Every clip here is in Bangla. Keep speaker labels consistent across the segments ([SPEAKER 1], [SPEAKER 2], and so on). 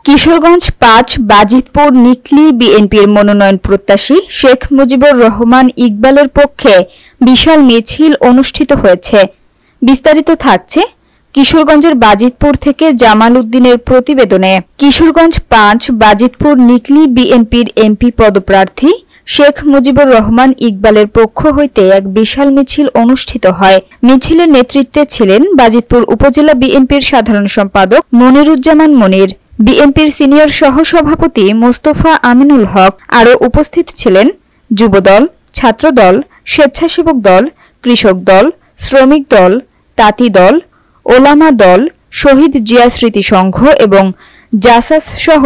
[SPEAKER 1] কিশোরগঞ্জ ৫ বাজিতপুর নিকলি বিএনপির মনোনয়ন প্রত্যাশী শেখ মুজিবুর রহমান ইকবালের পক্ষে বিশাল মিছিল অনুষ্ঠিত হয়েছে। বিস্তারিত থাকছে কিশোরগঞ্জের বাজিতপুর থেকে জামাল উদ্দিনের প্রতিবেদনে। কিশোরগঞ্জ ৫ বাজিতপুর নিকলি বিএনপির এমপি পদপ্রার্থী শেখ মুজিবুর রহমান ইকবালের পক্ষ হইতে এক বিশাল মিছিল অনুষ্ঠিত হয়। মিছিলের নেতৃত্বে ছিলেন বাজিতপুর উপজেলা বিএনপির সাধারণ সম্পাদক মনিরুজ্জামান মনির, বিএনপির সিনিয়র সহসভাপতি মোস্তফা আমিনুল হক। আরও উপস্থিত ছিলেন যুবদল, ছাত্রদল, স্বেচ্ছাসেবক দল, কৃষক দল, শ্রমিক দল, তাঁতি দল, ওলামা দল, শহীদ জিয়া স্মৃতি সংঘ এবং জাসাস সহ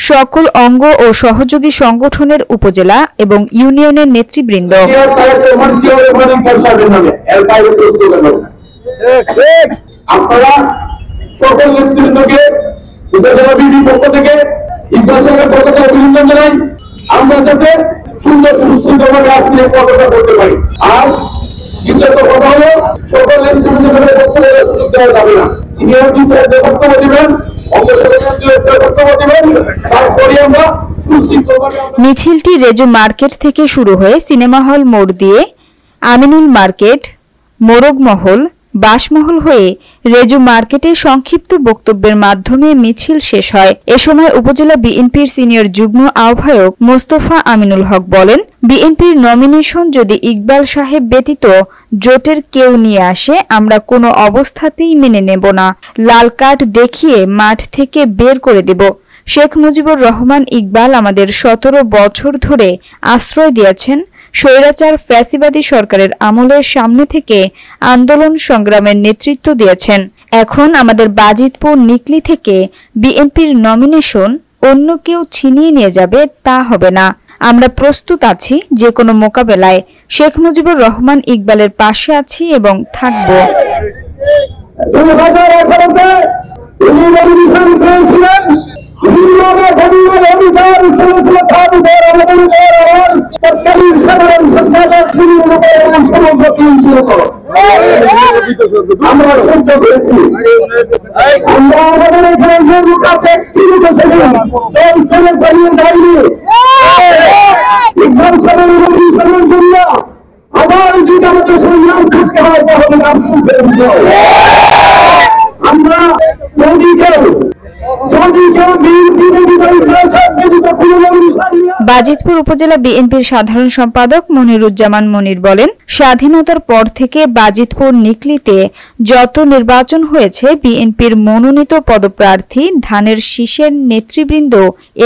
[SPEAKER 1] সকল অঙ্গ ও সহযোগী সংগঠনের উপজেলা এবং ইউনিয়নের নেতৃবৃন্দ।
[SPEAKER 2] আপনারা সকল নেতৃবৃন্দকে উপজেলা বিএনপির পক্ষ থেকে ইকবাল সাহেবের পক্ষ থেকে অভিনন্দন জানাই। আমরা যাতে সুন্দর সুশৃঙ্খলভাবে আজকে পদটা করতে পারি। আর দ্বিতীয়ত কথা হলো সকল নেতৃবৃন্দকে বক্তব্য দেওয়ার সুযোগ দেওয়া যাবে না। সিনিয়র টিচারদের বক্তব্য দিবেন,
[SPEAKER 1] মিছিলটি রেজু মার্কেট থেকে শুরু হয়ে সিনেমা হল মোড় দিয়ে আমিনুল মার্কেট, মোরগমহল, বাসমহল হয়ে রেজু মার্কেটে সংক্ষিপ্ত বক্তব্যের মাধ্যমে মিছিল শেষ হয়। এ সময় উপজেলা বিএনপির সিনিয়র যুগ্ম আহ্বায়ক মোস্তফা আমিনুল হক বলেন, বিএনপির নমিনেশন যদি ইকবাল সাহেব ব্যতীত জোটের কেউ নিয়ে আসে আমরা কোনো অবস্থাতেই মেনে নেব না। লাল কার্ড দেখিয়ে মাঠ থেকে বের করে দেব। শেখ মুজিবুর রহমান ইকবাল আমাদের ১৭ বছর ধরে আশ্রয় দিয়েছেন। স্বৈরাচার ফ্যাসিবাদী সরকারের আমলে সামনে থেকে আন্দোলন সংগ্রামের নেতৃত্ব দিয়েছেন। এখন আমাদের বাজিতপুর নিকলি থেকে বিএনপির নমিনেশন অন্য কেউ ছিনিয়ে নিয়ে যাবে তা হবে না। আমরা প্রস্তুত আছি যে কোনো মোকাবেলায়। শেখ মুজিবুর রহমান ইকবালের পাশে আছি এবং থাকব।
[SPEAKER 2] আমরা সহ্য করেছি। আমরা আমাদের এখানে যে লোক আছে পালিয়ে যায়নি। ইকবাল সাহেবের জন্য আবার যদি আমাদের সংগ্রাম করতে হয় তাহলে আফসোসের বিষয়। আমরা যদি কেউ
[SPEAKER 1] বাজিতপুর উপজেলা বিএনপির সাধারণ সম্পাদক মনিরুজ্জামান মনির বলেন, স্বাধীনতার পর থেকে বাজিতপুর নিকলিতে যত নির্বাচন হয়েছে বিএনপির মনোনীত পদপ্রার্থী ধানের শীষের নেতৃবৃন্দ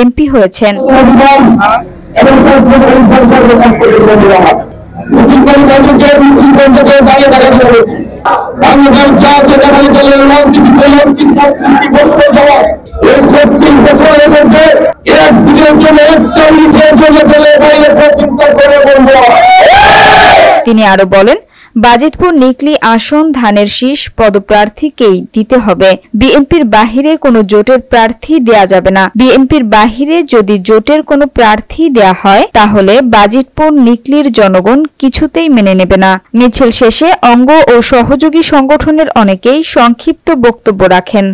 [SPEAKER 1] এমপি হয়েছেন। তিনি আরো বলেন, বাজিতপুর নিকলি আসন ধানের শীষ পদপ্রার্থীকেই দিতে হবে। বিএনপির বাহিরে কোনো জোটের প্রার্থী দেয়া যাবে না। বিএনপির বাহিরে যদি জোটের কোনো প্রার্থী দেয়া হয় তাহলে বাজিতপুর নিকলির জনগণ কিছুতেই মেনে নেবে না। মিছিল শেষে অঙ্গ ও সহযোগী সংগঠনের অনেকেই সংক্ষিপ্ত বক্তব্য রাখেন।